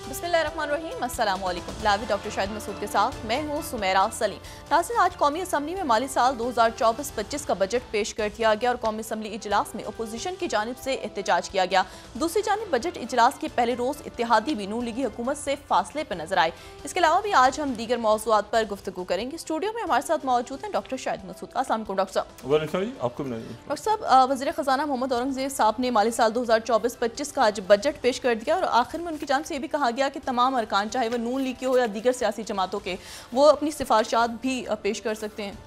बिस्मिल्लाहिर्रहमानिर्रहीम, अस्सलाम वालेकुम। लावी डॉक्टर शाहिद मसूद के साथ मैं हूँ सुमेरा सलीम। नाज़रीन, आज कौमी असम्बली में माली साल 2024-25 का बजट पेश कर दिया गया और कौमी असम्बली इजलास में अपोजिशन की जानिब से एहतजाज किया गया। दूसरी जानिब बजट इजलास के पहले रोज इत्तेहादी भी नून लीगी हुकूमत से फासले पर नजर आए। इसके अलावा भी आज हम दीगर मौज़ूआत पर गुफ्तगू करेंगे। स्टूडियो में हमारे साथ मौजूद हैं डॉक्टर शाहिद मसूद। अस्सलाम वालेकुम डॉक्टर साहब। डॉक्टर साहब, वज़ीर ख़ज़ाना मोहम्मद औरंगज़ेब साहब ने माली साल 2024-25 का आज बजट पेश कर दिया और आखिर में उनकी जानिब से ये भी कहा गया कि तमाम अरकान, चाहे वह नून लीग के हो या दीगर सियासी जमातों के, वो अपनी सिफारिशात भी पेश कर सकते हैं।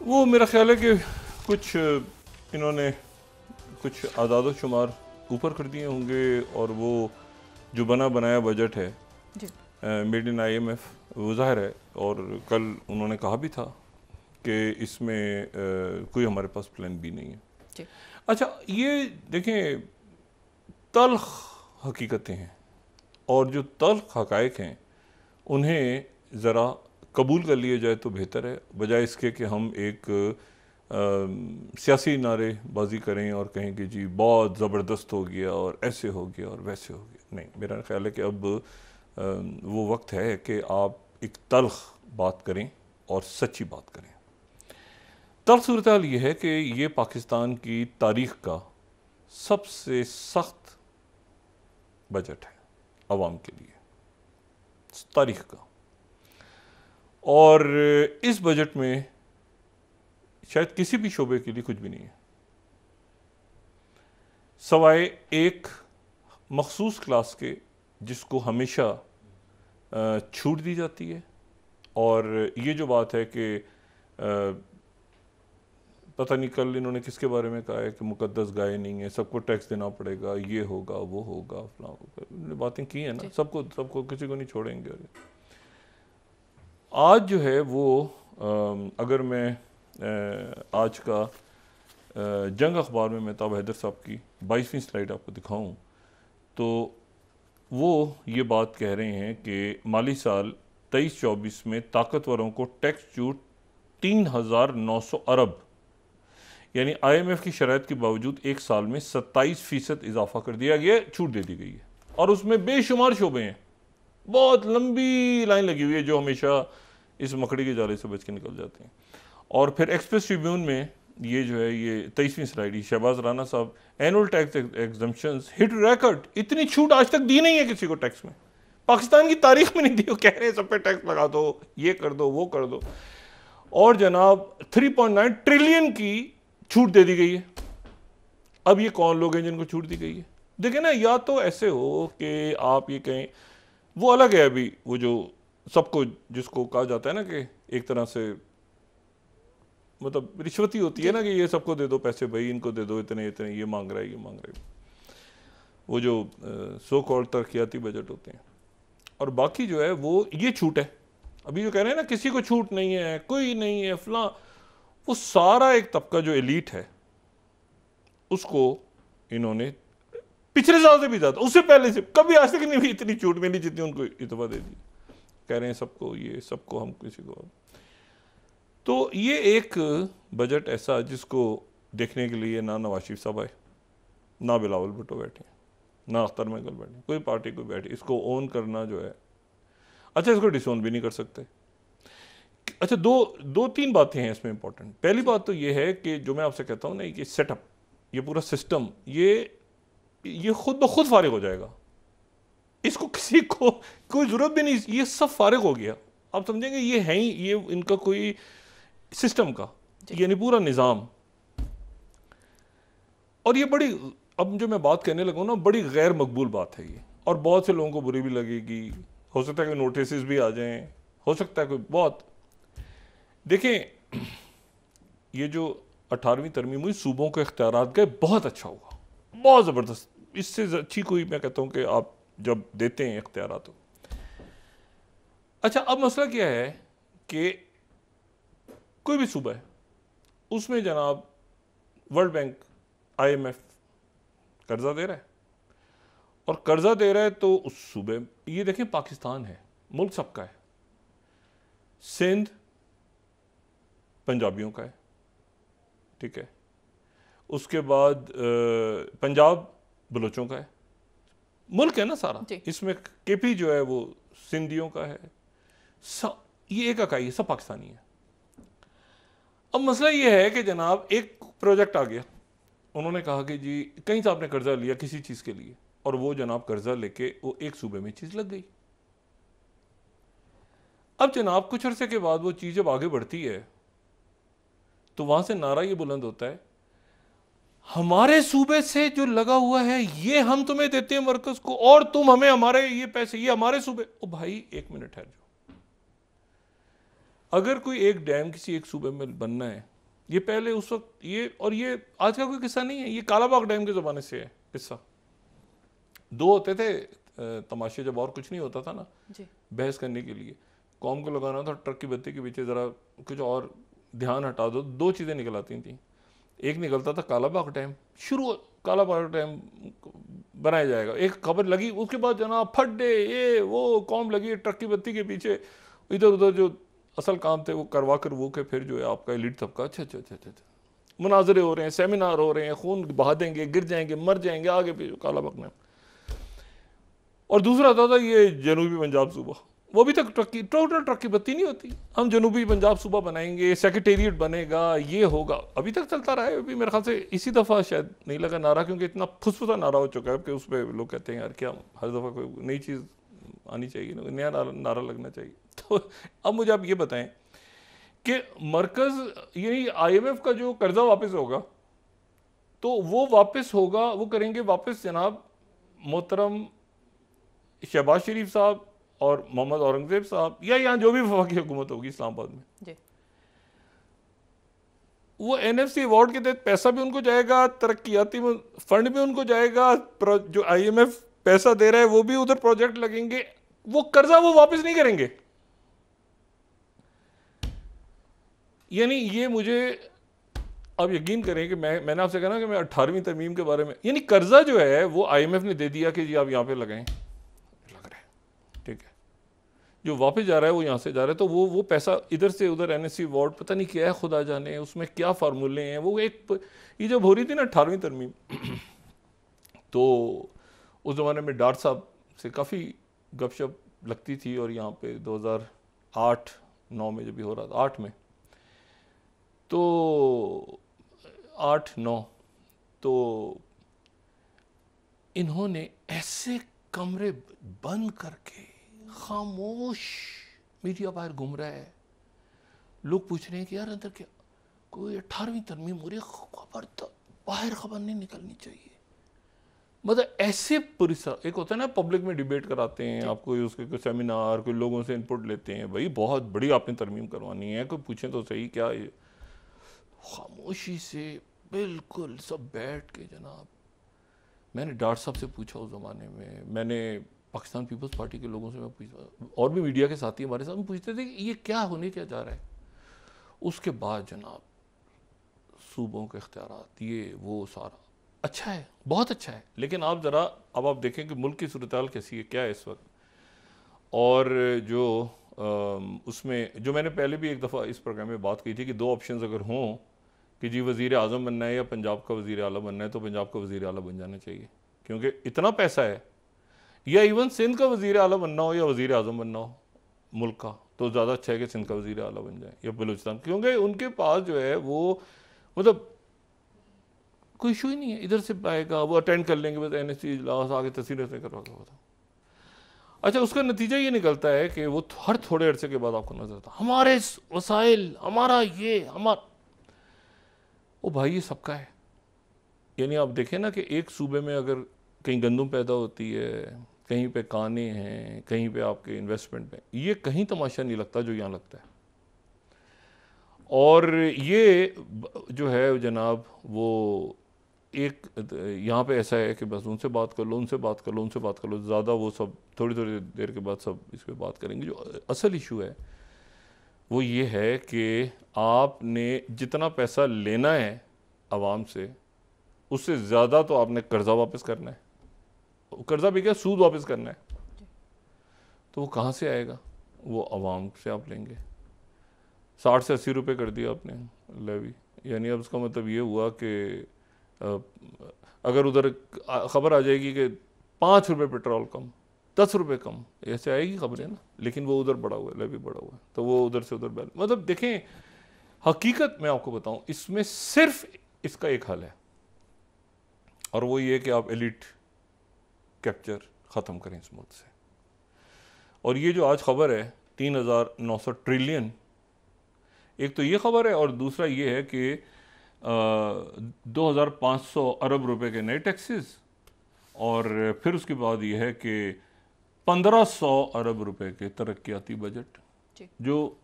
वो मेरा ख्याल है कि कुछ इन्होंने कुछ आदाद शुमार ऊपर कर दिए होंगे और वो जो बना बनाया बजट है मेड इन IMF, वो ज़ाहिर है। और कल उन्होंने कहा भी था कि इसमें कोई हमारे पास प्लान भी नहीं है। अच्छा, ये देखें, तल्ख हकीकतें हैं और जो तल्ख हकायक हैं उन्हें ज़रा कबूल कर लिया जाए तो बेहतर है, बजाय इसके कि हम एक सियासी नारेबाजी करें और कहें कि जी बहुत ज़बरदस्त हो गया और ऐसे हो गया और वैसे हो गया। नहीं, मेरा ख्याल है कि अब वो वक्त है कि आप एक तल्ख बात करें और सच्ची बात करें। तल्ख सूरत हाल ये है कि ये पाकिस्तान की तारीख़ का सबसे सख्त बजट है अवाम के लिए, तारीख़ का। और इस बजट में शायद किसी भी शोबे के लिए कुछ भी नहीं है, सवाए एक मखसूस क्लास के जिसको हमेशा छूट दी जाती है। और ये जो बात है कि पता नहीं कल इन्होंने किसके बारे में कहा है कि मुकद्दस गाय नहीं है, सबको टैक्स देना पड़ेगा, ये होगा वो होगा फलां, बातें की हैं ना, सबको किसी को नहीं छोड़ेंगे। आज जो है वो अगर मैं आज का जंग अखबार में मेहताब हैदर साहब की 22वीं स्लाइड आपको दिखाऊं तो वो ये बात कह रहे हैं कि माली साल 23-24 में ताकतवरों को टैक्स छूट 3,900 अरब, यानी IMF की शराइत के बावजूद एक साल में 27% इजाफा कर दिया गया, छूट दे दी गई है। और उसमें बेशुमार शोबे हैं, बहुत लंबी लाइन लगी हुई है जो हमेशा इस मकड़ी के जाले से बच के निकल जाते हैं। और फिर एक्सप्रेस ट्रिब्यून में ये जो है, ये 23वीं स्लाइड, शहबाज राना साहब, annual tax exemptions hit record, इतनी छूट आज तक दी नहीं है किसी को टैक्स में, पाकिस्तान की तारीख में नहीं दी। वो कह रहे हैं सब पे टैक्स लगा दो, ये कर दो, वो कर दो। और जनाब 3.9 ट्रिलियन की छूट दे दी गई है। अब ये कौन लोग हैं जिनको छूट दी गई है? देखें ना, या तो ऐसे हो कि आप ये कहें, वो अलग है अभी, वो जो सबको जिसको कहा जाता है ना कि एक तरह से मतलब रिश्वती होती है ना कि ये सबको दे दो पैसे, भाई इनको दे दो इतने इतने, ये मांग रहा है, ये मांग रहा है, वो जो सो कॉल्ड तरक्याती बजट होते हैं। और बाकी जो है वो ये छूट है। अभी जो कह रहे हैं ना किसी को छूट नहीं है, कोई नहीं है फलां, वो सारा एक तबका जो एलीट है उसको इन्होंने पिछले साल से भी ज़्यादा, उससे पहले से कभी आज तक नहीं भी इतनी छूट मिली जितनी उनको इतफा दे दी। कह रहे हैं सबको, ये सबको, हम किसी को। तो ये एक बजट ऐसा जिसको देखने के लिए ना नवाज शरीफ साहब आए, ना बिलावल भुट्टो बैठे, ना अख्तर महंगल बैठे, कोई पार्टी कोई बैठे, इसको ओन करना जो है, अच्छा इसको डिसोन भी नहीं कर सकते। अच्छा, दो तीन बातें हैं इसमें इंपॉर्टेंट। पहली बात तो ये है कि जो मैं आपसे कहता हूँ ना कि सेटअप, ये पूरा सिस्टम, ये खुद ब खुद फारिग हो जाएगा, इसको किसी को कोई ज़रूरत भी नहीं, ये सब फारिग हो गया। आप समझेंगे ये है ही, ये इनका कोई सिस्टम का, यानी पूरा निज़ाम। और ये बड़ी, अब जो मैं बात कहने लगा ना, बड़ी गैर मकबूल बात है ये, और बहुत से लोगों को बुरी भी लगेगी, हो सकता है कि नोटिस भी आ जाएं, हो सकता है कोई बहुत। देखें, ये जो 18वीं तरमीम हुई, सूबों के इख्तियारात गए, बहुत अच्छा हुआ, बहुत ज़बरदस्त। इससे अच्छी कोई, मैं कहता हूँ कि आप जब देते हैं इख्तियारात। अच्छा, अब मसला क्या है कि कोई भी सूबा है, उसमें जनाब वर्ल्ड बैंक, IMF कर्जा दे रहा है, और कर्जा दे रहा है तो उस सूबे, ये देखें पाकिस्तान है, मुल्क सबका है, सिंध पंजाबियों का है, ठीक है, उसके बाद पंजाब बलोचों का है, मुल्क है ना सारा, जी। इसमें केपी जो है वो सिंधियों का है, ये एक इकाई है, सब पाकिस्तानी है। अब मसला ये है कि जनाब एक प्रोजेक्ट आ गया, उन्होंने कहा कि जी कहीं से आपने कर्जा लिया किसी चीज के लिए, और वो जनाब कर्जा लेके वो एक सूबे में चीज लग गई। अब जनाब कुछ अरसे के बाद वो चीज जब आगे बढ़ती है तो वहां से नारा ये बुलंद होता है, हमारे सूबे से जो लगा हुआ है ये हम तुम्हें देते हैं मरकज को, और तुम हमें हमारे ये पैसे, ये हमारे सूबे। ओ भाई एक मिनट है, जो अगर कोई एक डैम किसी एक सूबे में बनना है, ये पहले उस वक्त ये, और ये आज का कोई किस्सा नहीं है, ये कालाबाग डैम के ज़माने से है किस्सा। दो होते थे तमाशे, जब और कुछ नहीं होता था ना जी। बहस करने के लिए, कौम को लगाना था ट्रक की बत्ती के पीछे ज़रा कुछ और ध्यान हटा दो, दो चीज़ें निकल आती थी। एक निकलता था कालाबाग डैम, शुरू कालाबाग डैम बनाया जाएगा, एक खबर लगी, उसके बाद जनाब फड्डे ये वो कौम लगी ट्रक की बत्ती के पीछे, इधर उधर जो असल काम थे वो करवा कर वो के फिर जो है आपका एलिट तबका अच्छा मुनाजरे हो रहे हैं, सेमिनार हो रहे हैं, खून बहा देंगे, गिर जाएंगे, मर जाएंगे आगे पे कालाबाग में। और दूसरा आता था ये जनूबी पंजाब सूबा, वो अभी तक टोटल ट्रक की बत्ती नहीं होती, हम जनूबी पंजाब सूबा बनाएंगे, सेक्रेटेरिएट बनेगा, ये होगा, अभी तक चलता रहा है। अभी मेरे ख्याल से इसी दफ़ा शायद नहीं लगा नारा, क्योंकि इतना फुसफुसा नारा हो चुका है कि उस पर लोग कहते हैं यार क्या हर दफ़ा कोई नई चीज़ आनी चाहिए, नया नारा लगना चाहिए। तो अब मुझे आप ये बताएं कि मरकज़ यही IMF का जो कर्जा वापस होगा, तो वो वापस होगा, वो करेंगे वापस जनाब मोहतरम शहबाज शरीफ साहब और मोहम्मद औरंगजेब साहब, या यहाँ जो भी वफाकी हुकूमत होगी इस्लामाबाद में जी। वो NFC अवार्ड के तहत पैसा भी उनको जाएगा, तरक्याती फंड भी उनको जाएगा, जो IMF पैसा दे रहा है वो भी उधर प्रोजेक्ट लगेंगे, वो कर्जा वो वापस नहीं करेंगे। यानी ये मुझे अब यकीन करें कि मैंने आपसे कहा ना कि मैं 18वीं तरमीम के बारे में, यानी कर्जा जो है वो IMF ने दे दिया कि जी आप यहाँ पे लगाएं, लग रहा है, ठीक है, जो वापस जा रहा है वो यहाँ से जा रहा है, तो वो पैसा इधर से उधर NSC अवार्ड पता नहीं क्या है, खुदा जाने उसमें क्या फार्मूले हैं। वो एक ये जब हो रही थी ना 18वीं तरमीम, तो उस ज़माने में डार साहब से काफ़ी गपशप लगती थी, और यहाँ पे 2008-9 में जब भी हो रहा था, 8 में, तो 8-9, तो इन्होंने ऐसे कमरे बंद करके खामोश, मीडिया बाहर घूम रहा है, लोग पूछ रहे हैं कि यार अंदर क्या कोई 18वीं तरमीम हो रही है, खबर तो बाहर खबर नहीं निकलनी चाहिए। मतलब ऐसे पूरी एक होता है ना पब्लिक में डिबेट कराते हैं, आपको उसके कोई सेमिनार, कोई लोगों से इनपुट लेते हैं, भाई बहुत बड़ी आपने तरमीम करवानी है, कोई पूछे तो सही क्या ये, खामोशी से बिल्कुल सब बैठ के जनाब। मैंने डाट साहब से पूछा उस ज़माने में, मैंने पाकिस्तान पीपल्स पार्टी के लोगों से मैं पूछा, और भी मीडिया के साथी हमारे साथ पूछते थे कि ये क्या होने क्या जा रहा है। उसके बाद जनाब सूबों के इख्तियारात, ये वो सारा अच्छा है, बहुत अच्छा है, लेकिन आप ज़रा अब आप देखें कि मुल्क की सूरत-ए-हाल कैसी है, क्या है इस वक्त। और जो उसमें जो मैंने पहले भी एक दफ़ा इस प्रोग्राम में बात की थी कि दो ऑप्शंस अगर हों कि जी वज़ीर आज़म बनना है या पंजाब का वज़ीर आला बनना है, तो पंजाब का वज़ीर आला बन जाना चाहिए, क्योंकि इतना पैसा है। या इवन सिंध का वज़ीर आला बनना हो या वज़ीर आज़म बनना हो मुल्क का, तो ज़्यादा अच्छा है कि सिंध का वज़ीर आला बन जाए या बलूचिस्तान, क्योंकि उनके पास जो है वो मतलब कोई इशू ही नहीं है, इधर से आएगा वो अटेंड कर लेंगे, बस NSC इजलास आगे तस्वीर से करवा के। अच्छा, उसका नतीजा ये निकलता है कि वो हर थोड़े अरसे के बाद आपको नजर आता हमारे वसाइल, हमारा ये, हमारा ओ भाई ये सबका है। यानी आप देखें ना कि एक सूबे में अगर कहीं गंदम पैदा होती है, कहीं पे काने हैं, कहीं पे आपके इन्वेस्टमेंट में, ये कहीं तमाशा नहीं लगता जो यहाँ लगता है। और ये जो है जनाब वो एक यहाँ पे ऐसा है कि बस उनसे बात कर लो, उनसे बात कर लो, उनसे बात कर लो, ज़्यादा वो सब थोड़ी थोड़ी देर के बाद सब इस पर बात करेंगे। जो असल इशू है वो ये है कि आपने जितना पैसा लेना है आवाम से, उससे ज़्यादा तो आपने कर्जा वापस करना है, कर्जा भी क्या सूद वापस करना है। तो वो कहाँ से आएगा? वो आवाम से आप लेंगे। 60 से 80 रुपये कर दिया आपने लेवी, यानी अब उसका मतलब ये हुआ कि अगर उधर खबर आ जाएगी कि ₹5 पेट्रोल कम, ₹10 कम, ऐसे आएगी खबरें ना, लेकिन वो उधर बढ़ा हुआ है, लेवी बढ़ा हुआ है, तो वो उधर से उधर बैल, मतलब देखें, हकीकत मैं आपको बताऊं, इसमें सिर्फ इसका एक हल है, और वो ये कि आप एलिट कैप्चर ख़त्म करें इस मुल्क से। और ये जो आज खबर है 3,900 ट्रिलियन, एक तो ये खबर है, और दूसरा ये है कि 2,500 अरब रुपए के नए टैक्सेस, और फिर उसके बाद ये है कि 1,500 अरब रुपए के तरक्याती बजट, जो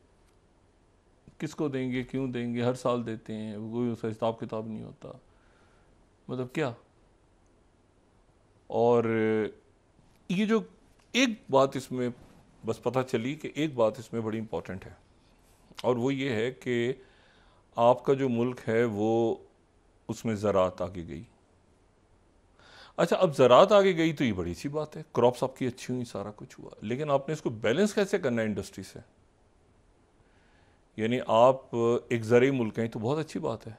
किसको देंगे, क्यों देंगे, हर साल देते हैं, कोई उसका हिसाब किताब नहीं होता, मतलब क्या। और ये जो एक बात इसमें बस पता चली कि एक बात इसमें बड़ी इंपॉर्टेंट है, और वो ये है कि आपका जो मुल्क है वो उसमें ज़राअत आगे गई। अच्छा, अब ज़राअत आगे गई तो ये बड़ी सी बात है, क्रॉप्स आपकी अच्छी हुई, सारा कुछ हुआ, लेकिन आपने इसको बैलेंस कैसे करना है इंडस्ट्री से। यानी आप एक ज़रूरी मुल्क हैं तो बहुत अच्छी बात है,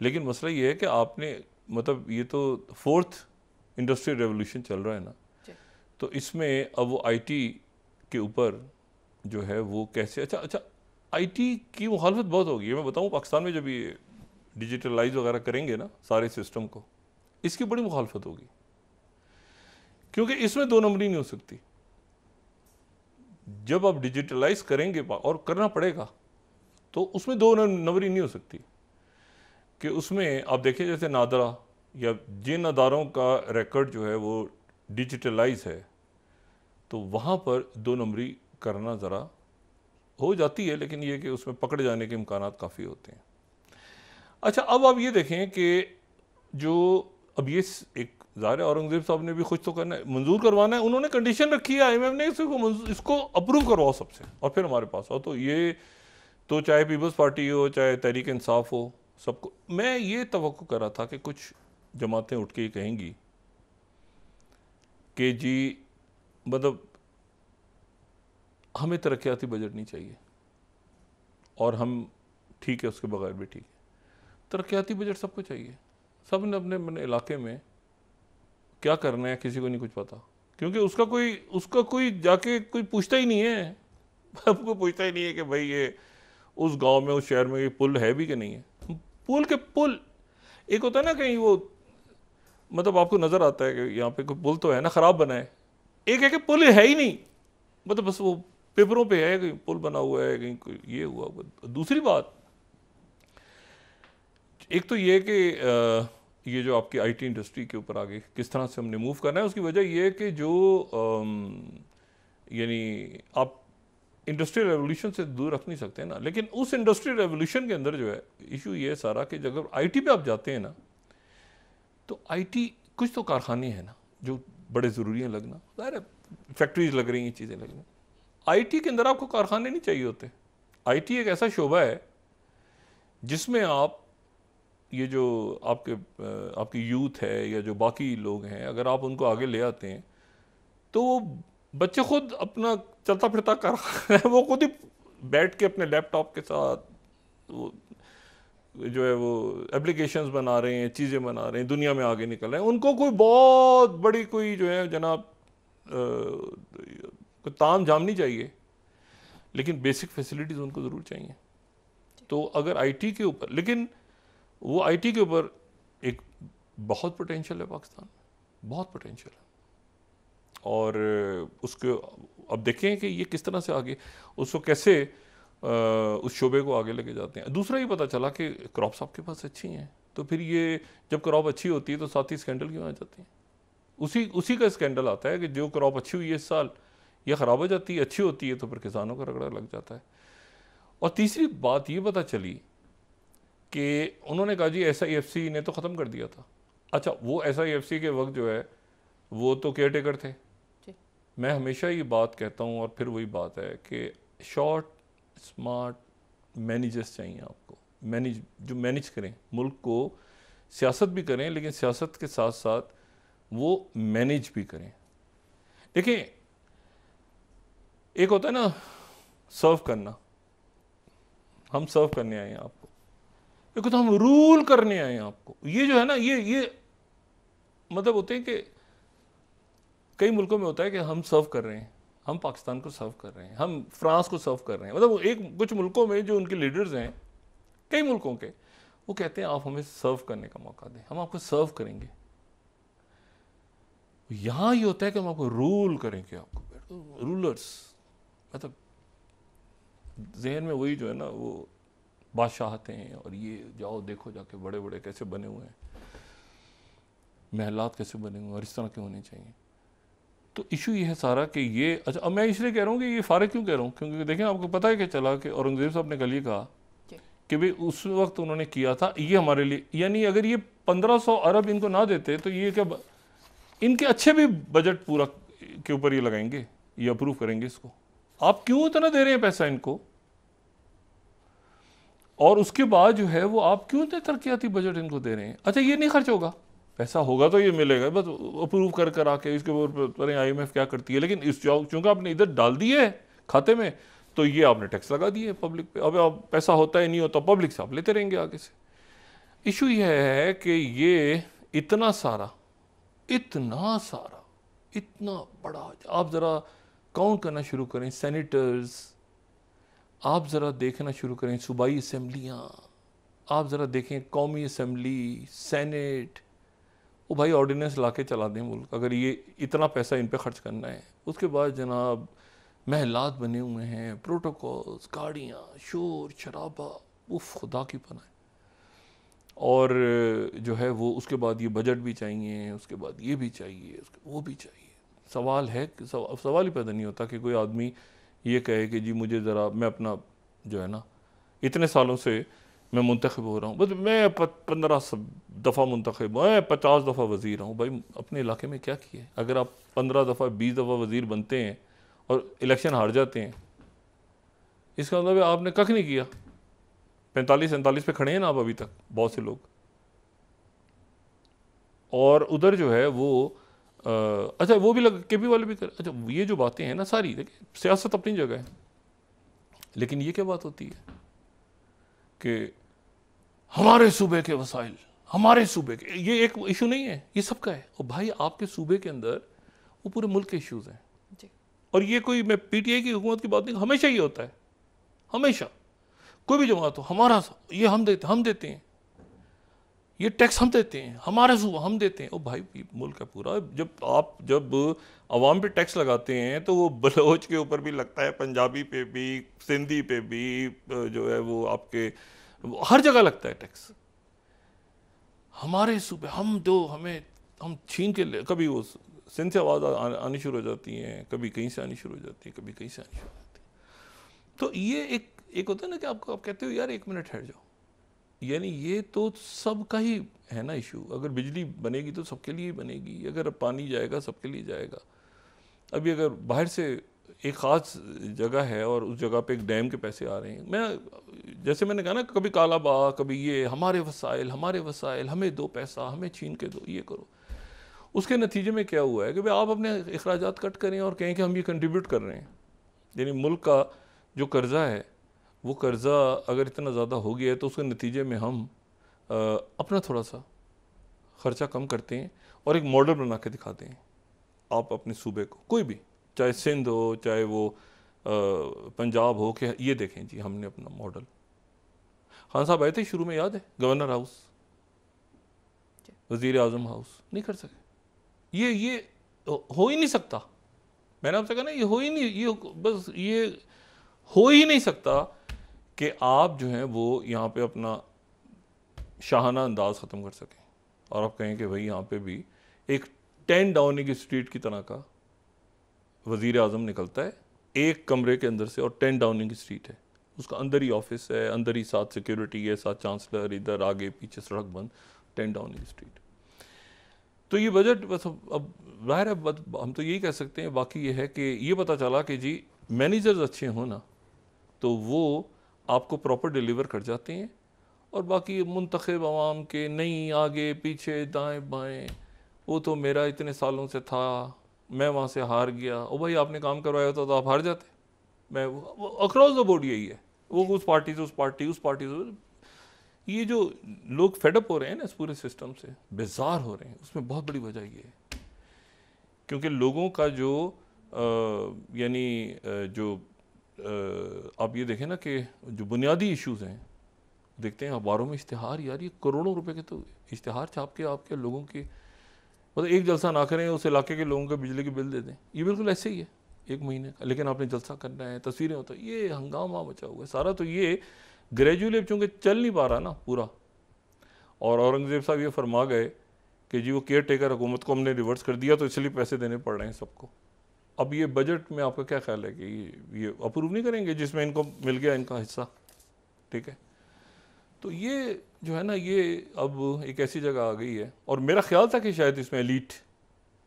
लेकिन मसला ये है कि आपने, मतलब ये तो 4th इंडस्ट्रियल रेवोल्यूशन चल रहा है ना, तो इसमें अब वो आईटी के ऊपर जो है वो कैसे, अच्छा आईटी की मुखालफत बहुत होगी। मैं बताऊं, पाकिस्तान में जब ये डिजिटलाइज वगैरह करेंगे ना सारे सिस्टम को, इसकी बड़ी मुखालफत होगी, क्योंकि इसमें 2 नंबरी नहीं हो सकती। जब आप डिजिटलाइज करेंगे, और करना पड़ेगा, तो उसमें 2 नंबरी नहीं हो सकती। कि उसमें आप देखिए, जैसे नादरा या जिन अदारों का रिकॉर्ड जो है वो डिजिटलाइज है, तो वहाँ पर 2 नंबरी करना ज़रा हो जाती है, लेकिन ये कि उसमें पकड़े जाने के इम्कानात काफ़ी होते हैं। अच्छा, अब आप ये देखें कि जो अब ये एक ज़ाहिर है औरंगज़ेब साहब ने भी कुछ तो करना है, मंजूर करवाना है, उन्होंने कंडीशन रखी है IMF ने, इसको अप्रूव करवाओ सबसे और फिर हमारे पास आओ। तो ये तो चाहे पीपल्स पार्टी हो, चाहे तहरीक इंसाफ हो, सबको मैं ये तवक्को कर रहा था कि कुछ जमातें उठ के ही कहेंगी कि जी मतलब हमें तरक्याती बजट नहीं चाहिए, और हम ठीक है उसके बगैर भी ठीक है, तरक्याती बजट सबको चाहिए। सब ने अपने अपने इलाके में क्या करना है किसी को नहीं कुछ पता, क्योंकि उसका कोई जाके कोई पूछता ही नहीं है आपको पूछता ही नहीं है कि भाई ये उस गांव में, उस शहर में ये पुल है भी कि नहीं है। पुल एक होता है ना, कहीं वो मतलब आपको नज़र आता है कि यहाँ पे कोई पुल तो है ना, ख़राब बना है, एक है कि पुल है ही नहीं, मतलब बस वो पेपरों पे है, कहीं पुल बना हुआ है, कहीं कोई ये हुआ। दूसरी बात, एक तो ये कि ये जो आपकी आईटी इंडस्ट्री के ऊपर आगे किस तरह से हमने मूव करना है, उसकी वजह ये है कि जो यानी आप इंडस्ट्रियल रेवोल्यूशन से दूर रख नहीं सकते ना, लेकिन उस इंडस्ट्रियल रेवोल्यूशन के अंदर जो है इशू ये है सारा कि जब आईटी पे आप जाते हैं ना, तो आईटी कुछ तो कारखाने हैं ना जो बड़े ज़रूरी हैं लगना, ज़ाहिर है फैक्ट्रीज लग रही हैं, चीज़ें लग रही हैं। आईटी के अंदर आपको कारखाने नहीं चाहिए होते। आईटी एक ऐसा शोबा है जिसमें आप ये जो आपकी यूथ है या जो बाकी लोग हैं, अगर आप उनको आगे ले आते हैं तो वो बच्चे खुद अपना चलता फिरता कारखाना है, वो खुद ही बैठ के अपने लैपटॉप के साथ वो जो है वो एप्लीकेशंस बना रहे हैं, चीज़ें बना रहे हैं, दुनिया में आगे निकल रहे हैं। उनको कोई बहुत बड़ी कोई जो है जनाब कोई ताम झाम नहीं चाहिए, लेकिन बेसिक फैसिलिटीज़ उनको ज़रूर चाहिए। तो अगर आईटी के ऊपर, लेकिन वो आईटी के ऊपर एक बहुत पोटेंशियल है पाकिस्तान में, बहुत पोटेंशियल है, और उसके अब देखें कि ये किस तरह से आगे उसको कैसे उस शोबे को आगे लेके जाते हैं। दूसरा ये पता चला कि क्रॉप्स आपके पास अच्छी हैं, तो फिर ये जब क्रॉप अच्छी होती है तो साथ ही स्कैंडल क्यों आ जाते हैं। उसी का स्कैंडल आता है कि जो क्रॉप अच्छी हुई है इस साल ये ख़राब हो जाती है, अच्छी होती है तो फिर किसानों का रगड़ा लग जाता है। और तीसरी बात ये पता चली कि उन्होंने कहा जी SIFC ने तो ख़त्म कर दिया था। अच्छा, वो SIFC के वक्त जो है वो तो केयर टेकर थे। मैं हमेशा ये बात कहता हूँ, और फिर वही बात है कि शॉर्ट स्मार्ट मैनेजर्स चाहिए आपको, जो मैनेज करें मुल्क को, सियासत भी करें लेकिन सियासत के साथ साथ वो मैनेज भी करें। देखिए, एक होता है ना सर्व करना, हम सर्व करने आए हैं आपको, एक होता है हम रूल करने आए हैं आपको। ये जो है ना, ये मतलब होते हैं कि कई मुल्कों में होता है कि हम सर्व कर रहे हैं, हम पाकिस्तान को सर्व कर रहे हैं, हम फ्रांस को सर्व कर रहे हैं, मतलब एक कुछ मुल्कों में जो उनके लीडर्स हैं, कई मुल्कों के, वो कहते हैं आप हमें सर्व करने का मौका दें, हम आपको सर्व करेंगे। यहाँ ये होता है कि हम आपको रूल करेंगे, आपको रूलर्स, मतलब जहन में वही जो है ना वो बादशाहते हैं, और ये जाओ देखो जाके बड़े बड़े कैसे बने हुए हैं, महलात कैसे बने हुए हैं, और इस तरह के होने चाहिए। तो इशू ये है सारा कि ये, अच्छा अब मैं इसलिए कह रहा हूँ कि ये फारिग क्यों कह रहा हूँ, क्योंकि देखें आपको पता है कि चला कि औरंगजेब साहब ने कल ये कहा कि भाई उस वक्त उन्होंने किया था ये हमारे लिए, यानी अगर ये 1500 अरब इनको ना देते तो ये क्या, इनके अच्छे भी बजट पूरा के ऊपर ये लगाएंगे, ये अप्रूव करेंगे इसको। आप क्यों इतना दे रहे हैं पैसा इनको, और उसके बाद जो है वो आप क्यों इतने तरक्याती बजट इनको दे रहे हैं। अच्छा ये नहीं खर्च होगा, पैसा होगा तो ये मिलेगा, बस अप्रूव कर आके इसके ऊपर IMF क्या करती है, लेकिन इस चूंकि आपने इधर डाल दिए है खाते में, तो ये आपने टैक्स लगा दिए पब्लिक पे। अब आप पैसा होता है नहीं होता, पब्लिक से आप लेते रहेंगे आगे से। इशू यह है कि ये इतना सारा इतना बड़ा, आप ज़रा काउंट करना शुरू करें, सेनेटर्स, आप ज़रा देखना शुरू करें सूबाई असम्बलियाँ, आप ज़रा देखें कौमी असम्बली, सेनेट, वो भाई ऑर्डिनेंस ला के चला दें मुल्क, अगर ये इतना पैसा इन पे खर्च करना है। उसके बाद जनाब महलात बने हुए हैं, प्रोटोकॉल्स, गाड़ियाँ, शोर शराबा, उफ खुदा की पनाह। और जो है वो उसके बाद ये बजट भी चाहिए, उसके बाद ये भी चाहिए, वो भी चाहिए। सवाल है कि सवाल ही पैदा नहीं होता कि कोई आदमी ये कहे कि जी मुझे ज़रा, मैं अपना जो है ना इतने सालों से मैं मुंतखब हो रहा हूँ, बस मैं 15 दफ़ा मुंतखब, मैं 50 दफ़ा वज़ीर हूँ। भाई अपने इलाके में क्या किए? अगर आप 15 दफ़ा 20 दफ़ा वज़ीर बनते हैं और इलेक्शन हार जाते हैं, इसका मतलब आपने कख नहीं किया। 45-47 पे खड़े हैं ना आप अभी तक बहुत से लोग। और उधर जो है वो अच्छा वो भी केपी वाले भी कर, अच्छा ये जो बातें हैं ना सारी, देखिए सियासत अपनी जगह है, लेकिन ये क्या बात होती है कि हमारे सूबे के वसाइल, हमारे सूबे के, ये एक इशू नहीं है, ये सबका है। और भाई आपके सूबे के अंदर वो पूरे मुल्क के इश्यूज हैं जी। और ये कोई, मैं PTI की हुकूमत की बात नहीं, हमेशा ये होता है, हमेशा कोई भी जमात हो, हमारा ये हम देते हैं, ये टैक्स हम देते हैं, हमारा सूबा हम देते हैं। ओ भाई मुल्क है पूरा। जब अवाम पे टैक्स लगाते हैं तो वो बलोच के ऊपर भी लगता है, पंजाबी पे भी, सिंधी पे भी, जो है वो आपके हर जगह लगता है टैक्स। हमारे सूबे हम छीन के ले, कभी वो सिंध से आवाज़ आनी शुरू हो जाती हैं, कभी कहीं से आनी शुरू हो जाती है, कभी कहीं से आनी शुरू हो जाती है। तो ये एक होता है ना कि आप कहते हो यार 1 मिनट ठहर जाओ, यानी ये तो सबका ही है ना इशू। अगर बिजली बनेगी तो सबके लिए बनेगी, अगर पानी जाएगा सबके लिए जाएगा। अभी अगर बाहर से एक ख़ास जगह है और उस जगह पे एक डैम के पैसे आ रहे हैं, मैं जैसे मैंने कहा ना, कभी काला बाग, कभी ये हमारे वसाइल, हमें दो पैसा, हमें छीन के दो, ये करो। उसके नतीजे में क्या हुआ है कि भाई आप अपने अखराजात कट करें और कहें कि हम ये कंट्रीब्यूट कर रहे हैं। यानी मुल्क का जो कर्ज़ा है, वो कर्ज़ा अगर इतना ज़्यादा हो गया है तो उसके नतीजे में हम अपना थोड़ा सा ख़र्चा कम करते हैं और एक मॉडल बना के दिखाते हैं। आप अपने सूबे को, कोई भी, चाहे सिंध हो, चाहे वो पंजाब हो, कि ये देखें जी हमने अपना मॉडल। खान साहब आए थे शुरू में, याद है, गवर्नर हाउस, वज़ीर आज़म हाउस, नहीं कर सके। ये हो ही नहीं सकता। मैंने आपसे कहा ना, ये हो ही नहीं, ये हो ही नहीं सकता कि आप जो हैं वो यहाँ पे अपना शाहाना अंदाज ख़त्म कर सकें और आप कहें कि भाई यहाँ पे भी एक 10 डाउनिंग स्ट्रीट की तरह का वज़ीर आज़म निकलता है एक कमरे के अंदर से, और 10 डाउनिंग स्ट्रीट है, उसका अंदर ही ऑफिस है, अंदर ही साथ सिक्योरिटी है, साथ चांसलर, इधर आगे पीछे सड़क बंद, 10 डाउनिंग स्ट्रीट। तो ये बजट बस अब ज़ाहिर है, हम तो यही कह सकते हैं। बाकी ये है कि ये पता चला कि जी मैनेजर्स अच्छे हों ना तो वो आपको प्रॉपर डिलीवर कर जाते हैं, और बाकी मुंतखब अवाम के नहीं, आगे पीछे दाएं बाएं, वो तो मेरा इतने सालों से था, मैं वहाँ से हार गया। ओ भाई आपने काम करवाया होता तो आप हार जाते। मैं अक्रॉस द बोर्ड यही है, वो उस पार्टी से उस पार्टी से। ये जो लोग फेडअप हो रहे हैं ना इस पूरे सिस्टम से, बेजार हो रहे हैं, उसमें बहुत बड़ी वजह ये है क्योंकि लोगों का जो यानी जो आप ये देखें ना कि जो बुनियादी इश्यूज़ हैं, देखते हैं अखबारों में इश्तिहार, यार ये करोड़ों रुपए के तो इश्तिहार छाप के आपके लोगों की, मतलब एक जलसा ना करें उस इलाके के लोगों का बिजली के बिल दे दें, ये बिल्कुल ऐसे ही है 1 महीने का, लेकिन आपने जलसा करना है, तस्वीरें होता है, ये हंगामा मचा हुआ है सारा। तो ये ग्रेजुअली अब चूँकि चल नहीं पा रहा ना पूरा, और औरंगज़ेब साहब ये फरमा गए कि जी वो केयर टेकर हुकूमत को हमने रिवर्स कर दिया, तो इसलिए पैसे देने पड़ रहे हैं सबको। अब ये बजट में आपका क्या ख्याल है कि ये अप्रूव नहीं करेंगे जिसमें इनको मिल गया इनका हिस्सा, ठीक है? तो ये जो है ना, ये अब एक ऐसी जगह आ गई है, और मेरा ख्याल था कि शायद इसमें एलीट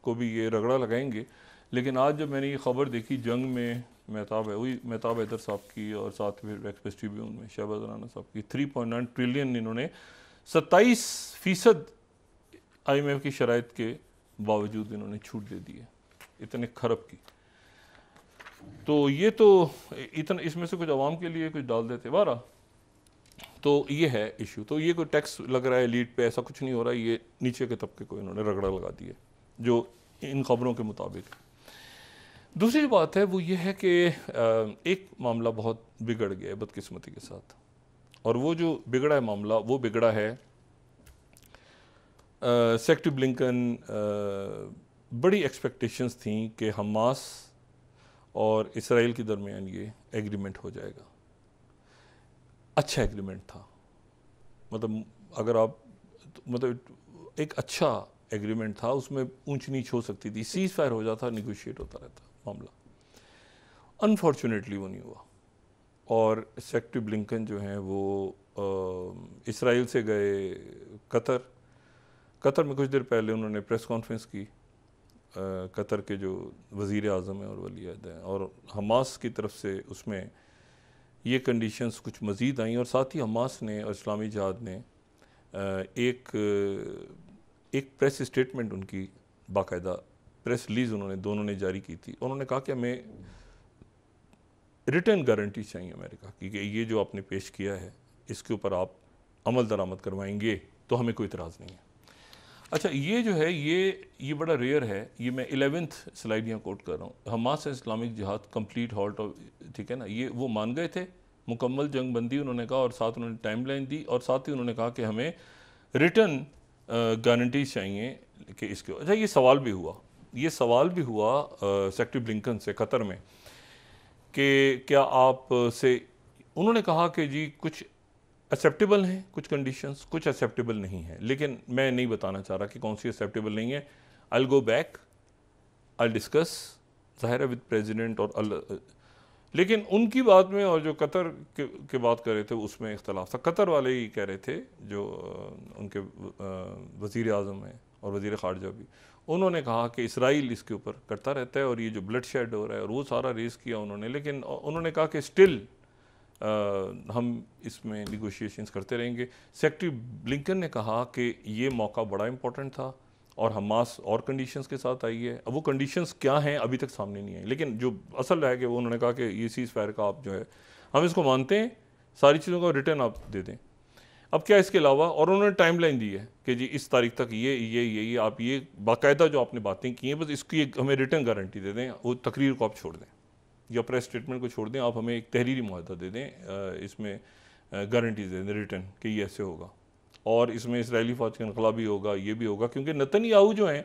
को भी ये रगड़ा लगाएंगे, लेकिन आज जब मैंने ये खबर देखी जंग में मेहताब हैदर साहब की और साथ में एक्सप्रेस ट्रिब्यून में शहबाज राना साहब की 3.9 ट्रिलियन इन्होंने 27% IMF की शराइत के बावजूद इन्होंने छूट दे दी है, इतने खरब की। तो ये तो इतना इसमें से कुछ आवाम के लिए कुछ डाल देते बारा, तो ये है इशू। तो ये कोई टैक्स लग रहा है लीड पे, ऐसा कुछ नहीं हो रहा है, ये नीचे के तबके को इन्होंने रगड़ा लगा दिया जो इन खबरों के मुताबिक। दूसरी बात है वो ये है कि एक मामला बहुत बिगड़ गया है बदकिस्मती के साथ, और वो जो बिगड़ा है मामला, वो बिगड़ा है सेक्रेटरी ब्लिंकन बड़ी एक्सपेक्टेशंस थी कि हमास और इसराइल के दरमियान ये एग्रीमेंट हो जाएगा। अच्छा एग्रीमेंट था, मतलब अगर आप मतलब एक अच्छा एग्रीमेंट था, उसमें ऊंच नीच हो सकती थी, सीज फायर हो जाता, निगोशिएट होता रहता मामला। अनफॉर्चुनेटली वो नहीं हुआ, और सेक्रेटरी ब्लिंकन जो हैं वो इसराइल से गए कतर में कुछ देर पहले उन्होंने प्रेस कॉन्फ्रेंस की। कतर के जो वज़ीर आज़म हैं और वली अहद हैं, और हमास की तरफ से उसमें ये कंडीशंस कुछ मज़ीद आई, और साथ ही हमास ने और इस्लामी जिहाद ने एक प्रेस स्टेटमेंट, उनकी बाकायदा प्रेस रिलीज़ उन्होंने दोनों ने जारी की थी। उन्होंने कहा कि हमें रिटर्न गारंटी चाहिए अमेरिका की कि ये जो आपने पेश किया है इसके ऊपर आप अमल दरामद करवाएंगे तो हमें कोई इतराज़ नहीं है। अच्छा, ये जो है ये बड़ा रेयर है, ये मैं 11th स्लाइड यहाँ कोट कर रहा हूँ। हमास इस्लामिक जिहाद कंप्लीट हॉल्ट, ठीक है ना, ये वो मान गए थे, मुकम्मल जंग बंदी उन्होंने कहा, और साथ उन्होंने टाइमलाइन दी, और साथ ही उन्होंने कहा कि हमें रिटर्न गारंटीज चाहिए कि इसके। अच्छा, ये सवाल भी हुआ सेक्रेटरी ब्लिंकन से कतर में कि क्या आप से, उन्होंने कहा कि जी कुछ एक्सेप्टेबल हैं कुछ कंडीशंस, कुछ एक्सेप्टेबल नहीं है, लेकिन मैं नहीं बताना चाह रहा कि कौन सी एक्सेप्टेबल नहीं है। I will go back, I discuss ज़ाहिर है विद प्रेसिडेंट और लेकिन उनकी बात में और जो कतर के बात कर रहे थे उसमें इख्तलाफ था। कतर वाले ही कह रहे थे, जो उनके वज़ीर आज़म हैं और वज़ीर ख़ारजा भी, उन्होंने कहा कि इसराइल इसके ऊपर करता रहता है और ये जो ब्लड शेड हो रहा है और वो सारा रेस किया उन्होंने, लेकिन उन्होंने कहा कि स्टिल हम इसमें निगोशिएशंस करते रहेंगे। सेक्रेटरी ब्लिंकन ने कहा कि ये मौका बड़ा इंपॉर्टेंट था और हमास और कंडीशंस के साथ आई है। अब वो कंडीशंस क्या हैं अभी तक सामने नहीं आई, लेकिन जो असल है कि वो उन्होंने कहा कि ये सीज़ फायर का आप जो है हम इसको मानते हैं, सारी चीज़ों का रिटर्न आप दे दें। अब क्या इसके अलावा, और उन्होंने टाइमलाइन दी है कि जी इस तारीख तक ये आप ये बाकायदा जो आपने बातें की हैं बस इसकी हमें रिटर्न गारंटी दे दें, वो तकरीर को आप छोड़ दें या प्रेस स्टेटमेंट को छोड़ दें, आप हमें एक तहरीरी मुआहदा दे दें, इसमें गारंटीज दे दें रिटर्न कि ये ऐसे होगा और इसमें इसराइली फ़ौज का इनकलाब भी होगा, ये भी होगा। क्योंकि नेतन्याहू जो हैं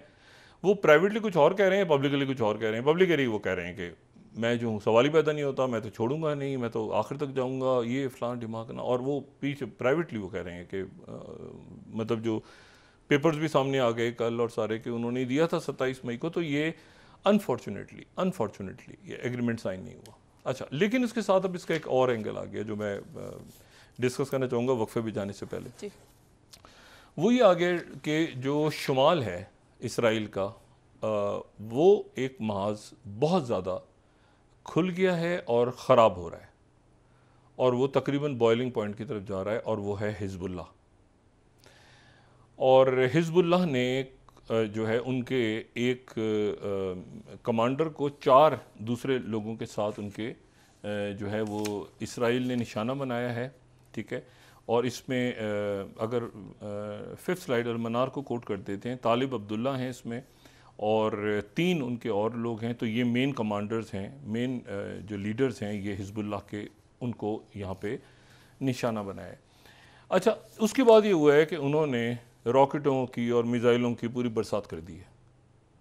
वो प्राइवेटली कुछ और कह रहे हैं, पब्लिकली कुछ और कह रहे हैं। पब्लिकली वो कह रहे हैं कि मैं जो हूँ सवाल ही पैदा नहीं होता, मैं तो छोड़ूंगा नहीं, मैं तो आखिर तक जाऊँगा, ये फ़लाँ दिमाग ना। और वो पीछे प्राइवेटली वो कह रहे हैं कि मतलब जो पेपर्स भी सामने आ गए कल और सारे कि उन्होंने दिया था 27 मई को, तो ये अनफॉर्चुनेटली ये एग्रीमेंट साइन नहीं हुआ। अच्छा, लेकिन इसके साथ अब इसका एक और एंगल आ गया जो मैं डिस्कस करना चाहूँगा वक्फे भी जाने से पहले। वो ये आ गया कि जो शुमाल है इसराइल का, वो एक महाज बहुत ज़्यादा खुल गया है और ख़राब हो रहा है और वो तकरीबन बॉइलिंग पॉइंट की तरफ जा रहा है, और वो है हिज़्बुल्लाह। और हिज़्बुल्लाह ने जो है उनके एक कमांडर को 4 दूसरे लोगों के साथ उनके जो है वो इसराइल ने निशाना बनाया है, ठीक है। और इसमें अगर 5th स्लाइड अलमनार को कोट कर देते हैं, तालिब अब्दुल्ला हैं इसमें, और 3 उनके और लोग हैं। तो ये मेन कमांडर्स हैं, मेन जो लीडर्स हैं ये हिजबुल्लाह के, उनको यहाँ पे निशाना बनाया। अच्छा, उसके बाद ये हुआ है कि उन्होंने रॉकेटों की और मिसाइलों की पूरी बरसात कर दी है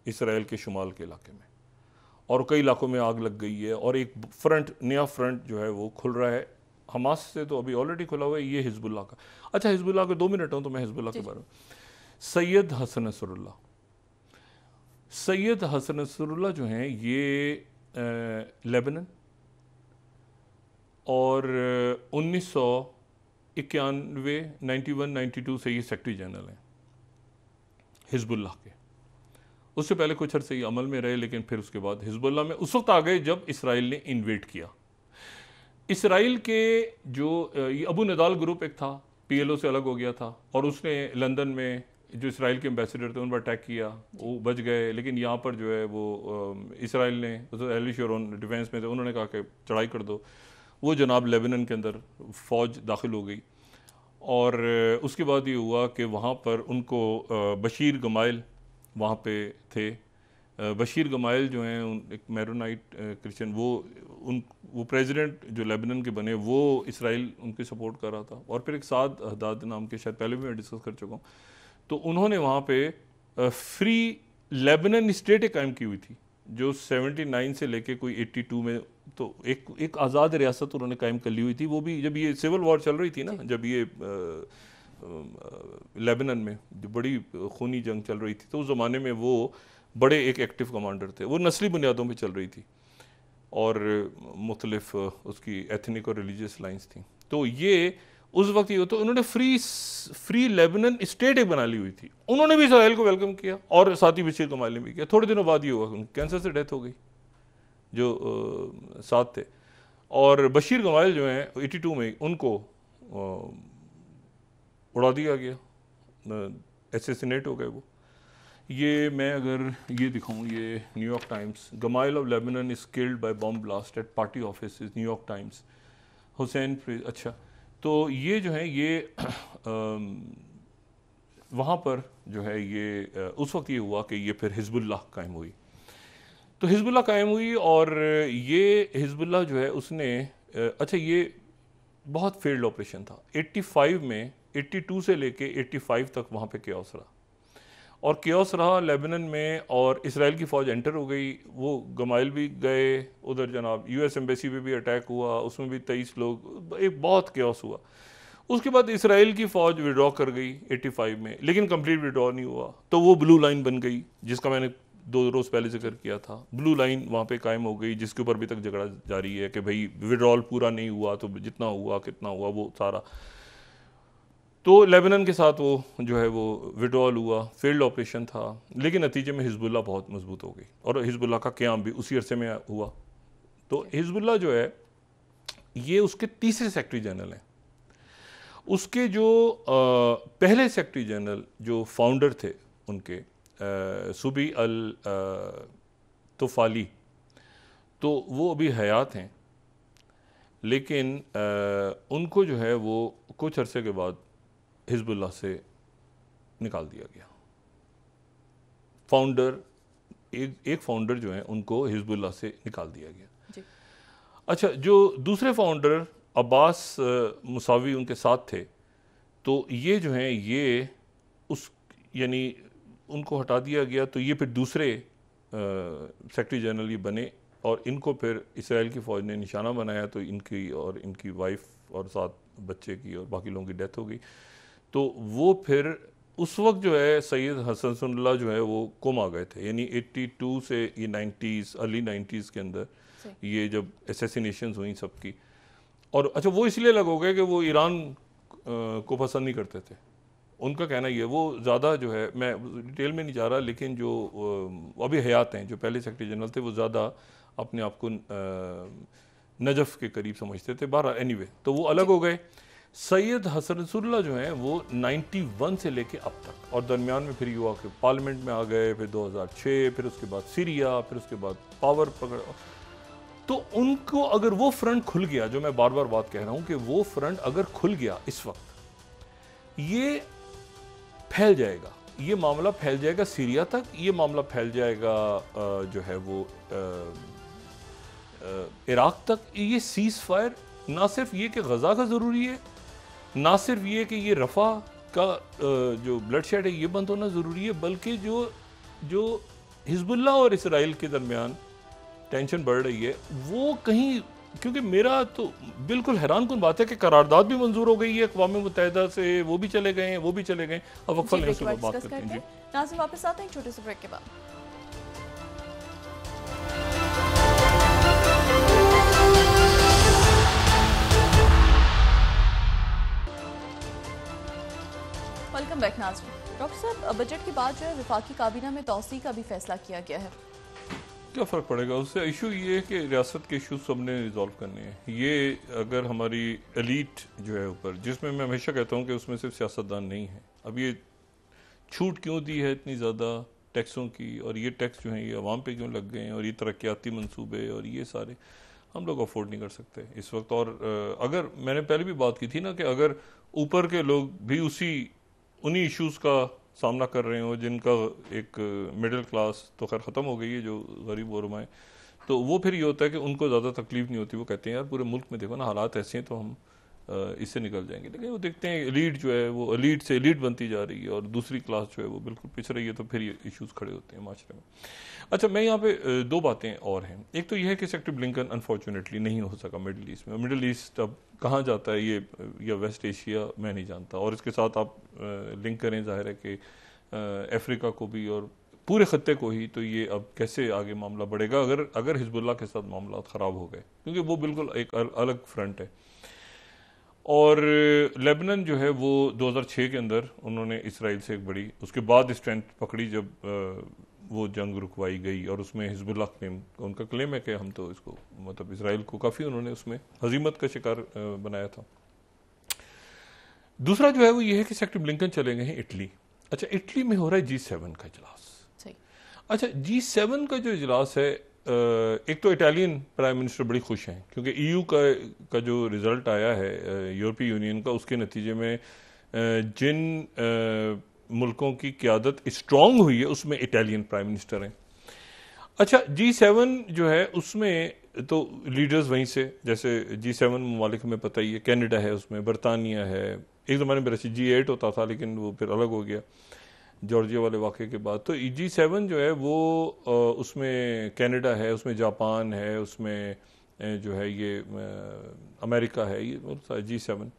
इसराइल के शुमाल के इलाके में, और कई इलाकों में आग लग गई है, और एक फ्रंट, नया फ्रंट जो है वो खुल रहा है। हमास से तो अभी ऑलरेडी खुला हुआ है, ये हिजबुल्लाह का। अच्छा, हिजबुल्लाह के 2 मिनट हूँ तो मैं हिजबुल्लाह के बारे में, सैयद हसन नसरुल्लाह, सैयद हसन नसरुल्लाह जो हैं ये लेबनान और 1991, 91, 92 से ये सेक्रेटरी जनरल हैं हिजबुल्लाह के। उससे पहले कुछ अर्से ये अमल में रहे, लेकिन फिर उसके बाद हिजबुल्लाह में उस वक्त आ गए जब इसराइल ने इन्वेड किया। इसराइल के जो ये अबू नदाल ग्रुप एक था, PLO से अलग हो गया था, और उसने लंदन में जो इसराइल के एम्बेसडर थे उन पर अटैक किया, वो बच गए। लेकिन यहाँ पर जो है वो इसराइल ने, एली शोरोन डिफेंस में थे, उन्होंने कहा कि चढ़ाई कर दो। वो जनाब लेबनान के अंदर फ़ौज दाखिल हो गई, और उसके बाद ये हुआ कि वहाँ पर उनको बशीर गमाइल वहाँ पे थे। बशीर गमाइल जो हैं एक मैरोनाइट क्रिश्चियन, वो प्रेसिडेंट जो लेबनान के बने, वो इसराइल उनकी सपोर्ट कर रहा था। और फिर एक साद हदाद नाम के, शायद पहले भी मैं डिस्कस कर चुका हूँ, तो उन्होंने वहाँ पे फ्री लेबनान स्टेट कायम की हुई थी, जो 79 से लेके कोई 82 में, तो एक आज़ाद रियासत उन्होंने कायम कर ली हुई थी। वो भी जब ये सिविल वॉर चल रही थी ना, जब ये लेबनान में जो बड़ी खूनी जंग चल रही थी, तो उस ज़माने में वो बड़े एक एक्टिव कमांडर थे। वो नस्ली बुनियादों पे चल रही थी, और मुख्तलिफ उसकी एथनिक और रिलीजियस लाइंस थी। तो ये उस वक्त ये, तो उन्होंने फ्री लेबनान स्टेट एक बना ली हुई थी। उन्होंने भी इसराइल को वेलकम किया, और साथ ही बशीर गमाइल ने भी किया। थोड़े दिनों बाद ये हुआ, उनकी कैंसर से डेथ हो गई जो साथ थे। और बशीर गमाइल जो हैं 82 में उनको उड़ा दिया गया, एसेसिनेट हो गए वो। ये मैं अगर ये दिखाऊं, ये New York Times, Gemayel of Lebanon is killed by bomb blast at party office, New York Times, Hussain. अच्छा, तो ये जो है ये वहाँ पर जो है ये उस वक्त ये हुआ कि ये फिर हिजबुल्लाह कायम हुई। तो हिजबुल्लाह कायम हुई, और ये हिजबुल्लाह जो है उसने अच्छा, ये बहुत फेल्ड ऑपरेशन था। 85 में, 82 से लेके 85 तक वहाँ पे केओस रहा, और केओस रहा लेबनान में, और इसराइल की फ़ौज एंटर हो गई। वो गमाइल भी गए उधर, जनाब US एम्बेसी पे भी अटैक हुआ, उसमें भी 23 लोग, एक बहुत केओस हुआ। उसके बाद इसराइल की फ़ौज विड्रॉ कर गई 85 में, लेकिन कंप्लीट विड्रॉ नहीं हुआ। तो वो ब्लू लाइन बन गई, जिसका मैंने 2 रोज़ पहले जिक्र किया था। ब्लू लाइन वहाँ पे कायम हो गई, जिसके ऊपर अभी तक झगड़ा जारी है कि भाई विड्रॉल पूरा नहीं हुआ, तो जितना हुआ कितना हुआ वो सारा। तो लेबनान के साथ वो जो है वो विड्रॉल हुआ, फेल्ड ऑपरेशन था, लेकिन नतीजे में हिजबुल्लाह बहुत मजबूत हो गई, और हिजबुल्लाह का क़याम भी उसी अरसे में हुआ। तो हिजबुल्लाह जो है ये उसके तीसरे सेक्रेटरी जनरल हैं। उसके जो पहले सेक्रेटरी जनरल जो फाउंडर थे उनके, सुबी अल तुफ़ाली, तो वो अभी हयात हैं, लेकिन उनको जो है वो कुछ अरसे के बाद हिजबुल्लाह से निकाल दिया गया। फाउंडर, एक फाउंडर जो है उनको हिजबुल्लाह से निकाल दिया गया जी। अच्छा, जो दूसरे फाउंडर अब्बास मुसावी उनके साथ थे, तो ये जो हैं ये उस यानी उनको हटा दिया गया। तो ये फिर दूसरे सेक्रेटरी जनरल ये बने, और इनको फिर इसराइल की फ़ौज ने निशाना बनाया। तो इनकी और इनकी वाइफ और 7 बच्चे की और बाकी लोगों की डेथ हो गई। तो वो फिर उस वक्त जो है सैयद हसन नसरुल्लाह जो है वो कोम आ गए थे, यानी 82 से ये 90s, अर्ली 90s के अंदर ये जब एसेसिनेशंस हुई सबकी। और अच्छा, वो इसलिए अलग हो गए कि वो ईरान को पसंद नहीं करते थे, उनका कहना ये, वो ज़्यादा जो है, मैं डिटेल में नहीं जा रहा, लेकिन जो अभी हयात हैं, जो पहले सेक्रेटरी जनरल थे, वो ज़्यादा अपने आप को नजफ़ के करीब समझते थे। बहरहाल एनीवे, तो वो अलग हो गए। सैयद हसन नसरुल्लाह जो हैं वो 91 से लेके अब तक, और दरमियान में फिर ये हुआ कि पार्लियामेंट में आ गए, फिर 2006, फिर उसके बाद सीरिया, फिर उसके बाद पावर पकड़। तो उनको अगर वो फ्रंट खुल गया, जो मैं बार बार बात कह रहा हूँ कि वो फ्रंट अगर खुल गया इस वक्त, ये फैल जाएगा, ये मामला फैल जाएगा सीरिया तक, ये मामला फैल जाएगा जो है वो इराक तक। ये सीज़ फायर ना सिर्फ ये कि गज़ा का ज़रूरी है, ना सिर्फ ये कि ये रफ़ा का जो ब्लड शेड है ये बंद होना ज़रूरी है, बल्कि जो हिज़्बुल्लाह और इसराइल के दरमियान टेंशन बढ़ रही है वो कहीं, क्योंकि मेरा तो बिल्कुल हैरान कुन बात है कि करारदाद भी मंजूर हो गई है अक़वाम मुत्तहिदा से, वो भी चले गए हैं, वो भी चले गए। अब वक्फा लेने से बात करते हैं। जी नाज़रीन, वापस आते हैं एक छोटे से ब्रेक के बाद। वेलकम बैक नाज़रीन। डॉक्टर साहब, बजट के बाद जो है वफाकी काबीना में तौसी का भी फैसला किया गया है, क्या फ़र्क पड़ेगा उससे? इशू ये है कि रियासत के इशूज़ सबने रिजॉल्व करने हैं। ये अगर हमारी एलीट जो है ऊपर, जिसमें मैं हमेशा कहता हूँ कि उसमें सिर्फ सियासतदान नहीं है, अब ये छूट क्यों दी है इतनी ज़्यादा टैक्सों की, और ये टैक्स जो हैं ये अवाम पे क्यों लग गए हैं, और ये तरक्याती मंसूबे और ये सारे हम लोग अफोर्ड नहीं कर सकते इस वक्त। और अगर मैंने पहले भी बात की थी ना कि अगर ऊपर के लोग भी उन्हीं इश्यूज़ का सामना कर रहे हो, जिनका एक मिडिल क्लास तो खैर ख़त्म हो गई है, जो गरीब और रुमाएँ, तो वो फिर ये होता है कि उनको ज़्यादा तकलीफ नहीं होती। वो कहते हैं यार पूरे मुल्क में देखो ना हालात ऐसे हैं, तो हम इससे निकल जाएंगे। लेकिन वो देखते हैं एलीट जो है वो एलीट से एलीट बनती जा रही है और दूसरी क्लास जो है वो बिल्कुल पिछ रही है, तो फिर ये इश्यूज़ खड़े होते हैं माशरे में। अच्छा, मैं यहाँ पे दो बातें और हैं। एक तो ये है कि सेक्रेटरी ब्लिंकन अनफॉर्चुनेटली नहीं हो सका मिडिल ईस्ट में। मिडिल ईस्ट अब कहाँ जाता है ये, या वेस्ट एशिया, मैं नहीं जानता। और इसके साथ आप लिंक करें, जाहिर है कि अफ्रीका को भी और पूरे खत्ते को ही, तो ये अब कैसे आगे मामला बढ़ेगा अगर हिजबुल्लाह के साथ मामला ख़राब हो गए, क्योंकि वो बिल्कुल एक अलग फ्रंट है। और लेबनान जो है वो 2006 के अंदर उन्होंने इसराइल से एक बड़ी, उसके बाद स्ट्रेंथ पकड़ी जब वो जंग रुकवाई गई, और उसमें हिजबुल्लाह उनका क्लेम है कि हम तो इसको मतलब इसराइल को काफ़ी उन्होंने उसमें हजीमत का शिकार बनाया था। दूसरा जो है वो ये है कि सेक्रेटरी ब्लिंकन चले गए हैं इटली। अच्छा, इटली में हो रहा है G7 का इजलास। अच्छा, G7 का जो इजलास है, एक तो इटालियन प्राइम मिनिस्टर बड़ी खुश हैं क्योंकि EU का जो रिजल्ट आया है यूरोपीय यूनियन का, उसके नतीजे में जिन मुल्कों की क़यादत स्ट्रॉन्ग हुई है उसमें इटालियन प्राइम मिनिस्टर हैं। अच्छा, G7 जो है उसमें तो लीडर्स वहीं से, जैसे G7 ममालिक में पता ही है, कनाडा है, उसमें बरतानिया है, एक ज़माने में G8 होता था लेकिन वो फिर अलग हो गया जॉर्जिया वाले वाक़े के बाद। तो G7 जो है वो उसमें कनाडा है, उसमें जापान है, उसमें जो है ये अमेरिका है, ये G7।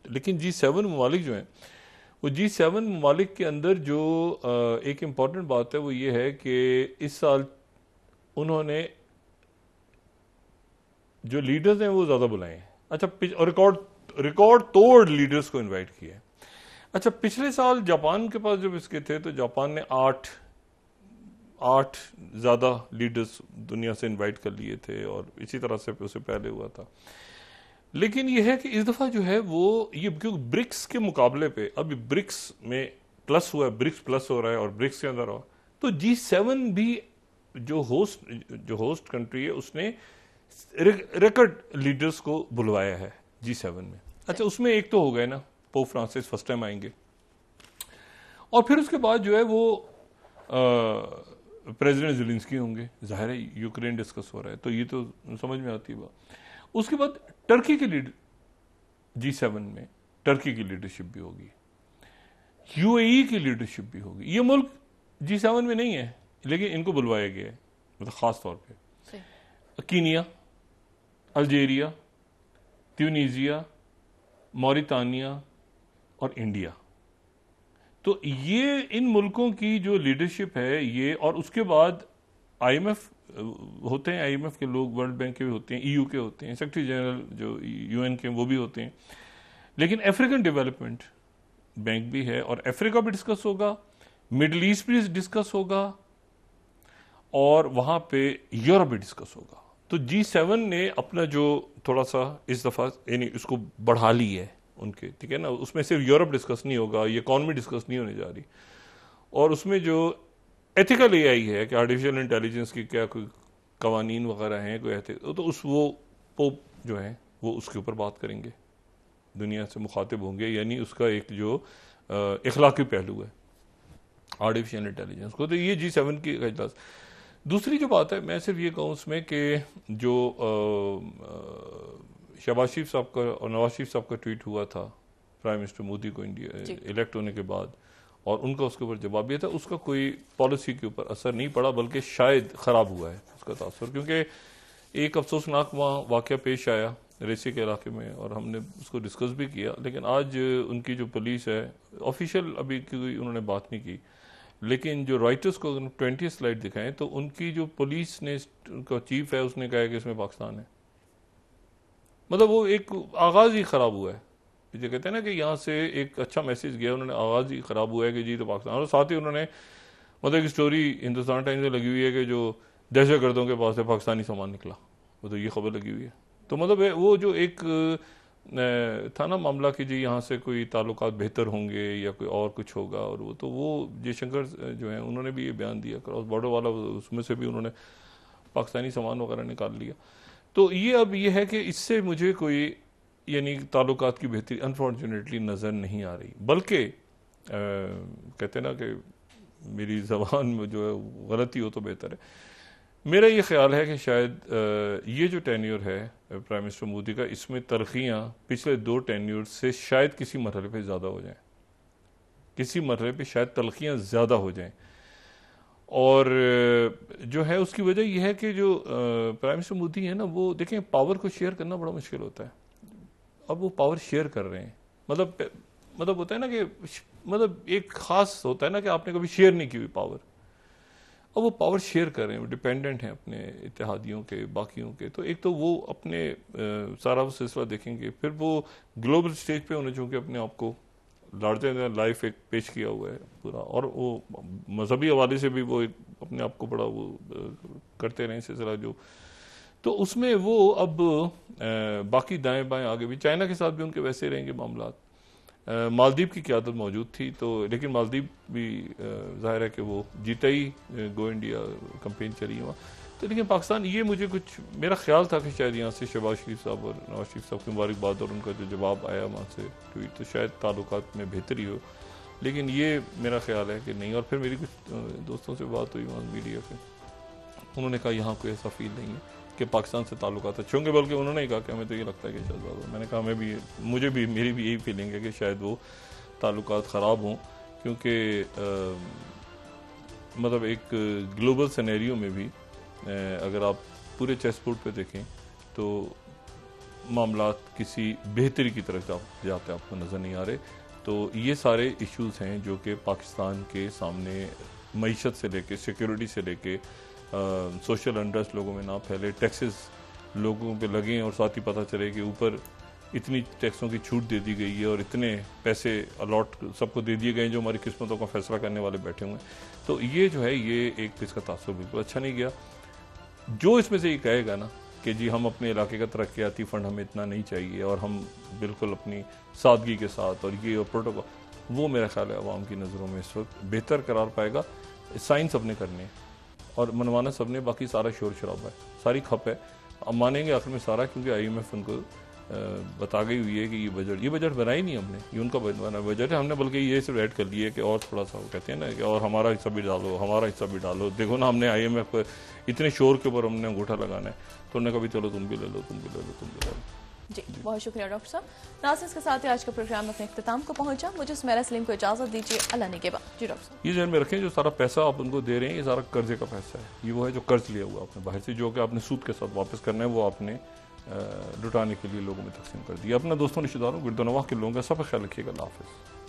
लेकिन G7 ममालिक जो हैं वो G7 ममालिक के अंदर जो एक इम्पॉर्टेंट बात है वो ये है कि इस साल उन्होंने जो लीडर्स हैं वो ज़्यादा बुलाए हैं। अच्छा, रिकॉर्ड तोड़ लीडर्स को इनवाइट किया है। अच्छा, पिछले साल जापान के पास जब इसके थे तो जापान ने आठ ज़्यादा लीडर्स दुनिया से इनवाइट कर लिए थे, और इसी तरह से उससे पहले हुआ था। लेकिन यह है कि इस दफ़ा जो है वो ये, क्योंकि ब्रिक्स के मुकाबले पे अभी ब्रिक्स में प्लस हुआ है, ब्रिक्स प्लस हो रहा है और ब्रिक्स के अंदर हो, तो G7 भी जो होस्ट कंट्री है उसने रिकॉर्ड लीडर्स को बुलवाया है G7 में। अच्छा, उसमें एक तो हो गए ना, पोप फ्रांसिस फर्स्ट टाइम आएंगे, और फिर उसके बाद जो है वो प्रेसिडेंट ज़ेलेंस्की होंगे। जाहिर है यूक्रेन डिस्कस हो रहा है, तो ये तो समझ में आती है बात। उसके बाद टर्की की लीडर, G7 में टर्की की लीडरशिप भी होगी, UAE की लीडरशिप भी होगी। ये मुल्क G7 में नहीं है लेकिन इनको बुलवाया गया है, मतलब खास तौर पे कीनिया, अल्जीरिया, ट्यूनीजिया, मौरितानिया और इंडिया। तो ये इन मुल्कों की जो लीडरशिप है ये, और उसके बाद IMF होते हैं, IMF के लोग, वर्ल्ड बैंक के भी होते हैं, EU के होते हैं, सेक्रेटरी जनरल जो UN के वो भी होते हैं, लेकिन अफ्रीकन डेवलपमेंट बैंक भी है, और अफ्रीका भी डिस्कस होगा, मिडल ईस्ट भी डिस्कस होगा, और वहाँ पे यूरोप भी डिस्कस होगा। तो G7 ने अपना जो थोड़ा सा इस दफ़ा यानी इसको बढ़ा ली है उनके, ठीक है ना। उसमें सिर्फ यूरोप डिस्कस नहीं होगा, ये इकॉनमी डिस्कस नहीं होने जा रही, और उसमें जो एथिकल AI है कि आर्टिफिशियल इंटेलिजेंस की क्या कोई कवानीन वगैरह हैं, कोई तो वो पोप जो है वो उसके ऊपर बात करेंगे, दुनिया से मुखातिब होंगे, यानी उसका एक जो इखलाकी पहलू है आर्टिफिशियल इंटेलिजेंस को। तो ये G7 की इजलास। दूसरी जो बात है, मैं सिर्फ ये कहूँ उसमें कि जो शहबाज शरीफ साहब का और नवाज शरीफ साहब का ट्वीट हुआ था प्राइम मिनिस्टर मोदी को इंडिया इलेक्ट होने के बाद, और उनका उसके ऊपर जवाब दिया था, उसका कोई पॉलिसी के ऊपर असर नहीं पड़ा, बल्कि शायद ख़राब हुआ है उसका तासुर। क्योंकि एक अफसोसनाक वहाँ वाक़या पेश आया रेसी के इलाके में, और हमने उसको डिस्कस भी किया, लेकिन आज उनकी जो पुलिस है, ऑफिशियल अभी कोई उन्होंने बात नहीं की, लेकिन जो राइटर्स को 20 स्लाइड दिखाएं तो उनकी जो पुलिस ने, उनका चीफ है, उसने कहा कि इसमें पाकिस्तान है। मतलब वो एक आगाज़ ही ख़राब हुआ है। जो कहते हैं ना कि यहाँ से एक अच्छा मैसेज गया, उन्होंने आगाज़ ही ख़राब हुआ है कि जी तो पाकिस्तान। और साथ ही उन्होंने मतलब एक स्टोरी हिंदुस्तान टाइम्स में लगी हुई है कि जो दहशत गर्दों के पास से पाकिस्तानी सामान निकला, वो तो ये खबर लगी हुई है। तो मतलब वो जो एक था ना मामला कि जी यहाँ से कोई ताल्लुकात बेहतर होंगे या कोई और कुछ होगा, और वो तो वो जयशंकर जो है उन्होंने भी ये बयान दिया, क्रॉस बॉर्डर वाला, उसमें से भी उन्होंने पाकिस्तानी सामान वगैरह निकाल लिया। तो ये अब ये है कि इससे मुझे कोई यानी ताल्लुकात की बेहतरी अनफॉर्चुनेटली नज़र नहीं आ रही, बल्कि कहते ना कि मेरी ज़बान में जो है गलती हो तो बेहतर है। मेरा ये ख्याल है कि शायद ये जो टेन्योर है प्राइम मिनिस्टर मोदी का, इसमें तलखियाँ पिछले 2 टेन्योर से शायद किसी मरहले पे ज़्यादा हो जाएं, किसी मरहले पे शायद तलखियाँ ज़्यादा हो जाएं। और जो है उसकी वजह यह है कि जो प्राइम मिनिस्टर मोदी है ना, वो देखें पावर को शेयर करना बड़ा मुश्किल होता है। अब वो पावर शेयर कर रहे हैं, मतलब होता है ना कि मतलब एक ख़ास होता है ना कि आपने कभी शेयर नहीं की हुई पावर, अब वो पावर शेयर कर रहे हैं, वो डिपेंडेंट हैं अपने इत्तेहादियों के, बाकियों के। तो एक तो वो अपने सारा वो सिलसिला देखेंगे, फिर वो ग्लोबल स्टेज पे उन्हें चूँकि अपने आप को लार्जर देन लाइफ एक पेश किया हुआ है पूरा, और वो मजहबी हवाले से भी वो एक अपने आप को बड़ा वो करते रहे सिलसिला जो, तो उसमें वो अब बाकी दाएं बाएं आगे भी, चाइना के साथ भी उनके वैसे रहेंगे मामला। मालदीव की क़यादत मौजूद थी, तो लेकिन मालदीव भी जाहिर है कि वो जीता ही, गो इंडिया कैंपेन चली है वहाँ। तो लेकिन पाकिस्तान, ये मुझे कुछ मेरा ख्याल था कि शायद यहाँ से शहबाज शरीफ साहब और नवाज शरीफ साहब की मुबारकबाद और उनका जो जवाब आया वहाँ से ट्वीट, तो शायद ताल्लुकात में बेहतरी हो, लेकिन ये मेरा ख्याल है कि नहीं। और फिर मेरी कुछ दोस्तों से बात हुई वहाँ मीडिया के, उन्होंने कहा यहाँ कोई ऐसा फील नहीं है कि पाकिस्तान से ताल्लुकात अच्छे होंगे, बल्कि उन्होंने ही कहा कि हमें तो ये लगता है कि शायद ज़्यादा। मैंने कहा मुझे भी मेरी भी यही फीलिंग है कि शायद वो ताल्लुकात ख़राब हों, क्योंकि मतलब एक ग्लोबल सिनेरियो में भी अगर आप पूरे चेस बोर्ड पे देखें तो मामलात किसी बेहतरी की तरफ जाते आपको नज़र नहीं आ रहे। तो ये सारे इश्यूज़ हैं जो कि पाकिस्तान के सामने मईशत से लेके, सिक्योरिटी से लेके, सोशल अनरेस्ट लोगों में ना फैले, टैक्सेस लोगों पे लगें और साथ ही पता चले कि ऊपर इतनी टैक्सों की छूट दे दी गई है और इतने पैसे अलॉट सबको दे दिए गए जो हमारी किस्मतों का फैसला करने वाले बैठे हुए हैं। तो ये जो है ये एक इसका तासुर बिल्कुल अच्छा नहीं गया। जो इसमें से ये कहेगा ना कि जी हम अपने इलाके का तरक्याती फ़ंड हमें इतना नहीं चाहिए और हम बिल्कुल अपनी सादगी के साथ और ये और प्रोटोकॉल, वो मेरा ख्याल है आवाम की नज़रों में इस वक्त बेहतर करार पाएगा। साइन सबने करने और मनवाना सबने, बाकी सारा शोर शराबा है, सारी खप है। अब मानेंगे आखिर में सारा, क्योंकि IMF उनको बता गई हुई है कि ये बजट बना ही नहीं हमने, ये उनका बना बजट है हमने, बल्कि ये सिर्फ ऐड कर लिया है कि और थोड़ा सा, वो कहते हैं ना कि और हमारा हिस्सा भी डालो, हमारा हिस्सा भी डालो। देखो ना हमने IMF पर इतने शोर के ऊपर हमने अंगूठा लगाना है, तो उन्होंने कभी चलो तुम भी ले लो, तुम भी ले लो, तुम भी ले लो। जी बहुत शुक्रिया डॉक्टर साहब। नाज़रीन के साथ ही आज का प्रोग्राम अपने इख्तिताम को पहुंचा। मुझे सुमेरा सलीम को इजाज़त दीजिए, अल्लाह निगहबान। जी डॉक्टर साहब, ये ध्यान में रखें जो सारा पैसा आप उनको दे रहे हैं ये सारा कर्जे का पैसा है, ये वो है जो कर्ज लिया हुआ आपने बाहर से, जो कि आपने सूद के साथ वापस करना है, वो आपने लुटाने के लिए लोगों में तकसीम कर दिया। अपना दोस्तों रिश्तेदारों गिरदोनवाह के लोगों का सब ख्याल रखिएगा। अल्लाह हाफ़िज़।